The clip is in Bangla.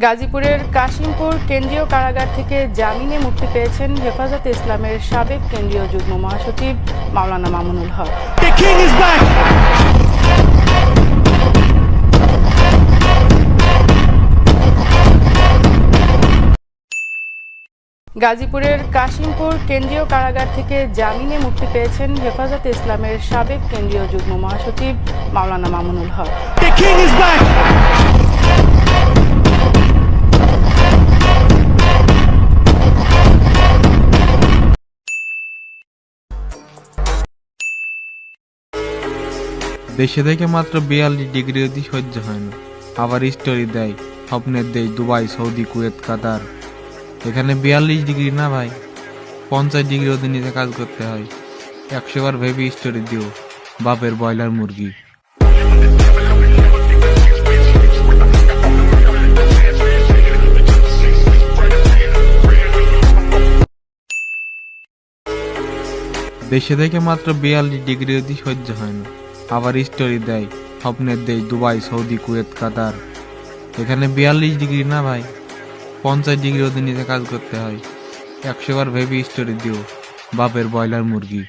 গাজীপুরের কাশিমপুর কেন্দ্রীয় কারাগার থেকে জামিনে মুক্তি পেয়েছেন হেফাজতে ইসলামের সাবেক কেন্দ্রীয় যুগ্ম মহাসচিব মাওলানা মামুনুল হক। গাজীপুরের কাশিমপুর কেন্দ্রীয় কারাগার থেকে জামিনে মুক্তি পেয়েছেন হেফাজতে ইসলামের সাবেক কেন্দ্রীয় যুগ্ম মহাসচিব মাওলানা মামুনুল হক। দেশে থেকে মাত্র 42 ডিগ্রি অতি সহ্য হয় না, আবার স্টোরি দেয় স্বপ্নের দেশ দুবাই, সৌদি, কুয়েত, কাতার। এখানে 42 ডিগ্রি না ভাই, 50 ডিগ্রি অতি নিচে কাজ করতে হয়। 100 বার ভেবে স্টোরি দিও বাপের ব্রয়লার মুরগি। দেশে থেকে মাত্র 42 ডিগ্রি অতি সহ্য হয় না, আবার স্টোরি দেয় স্বপ্নের দেশ দুবাই, সৌদি, কুয়েত, কাতার। এখানে 42 ডিগ্রি না ভাই, 50 ডিগ্রি অতি নিচে কাজ করতে হয়। 100 বার ভেবে স্টোরি দিও বাপের ব্রয়লার মুরগি।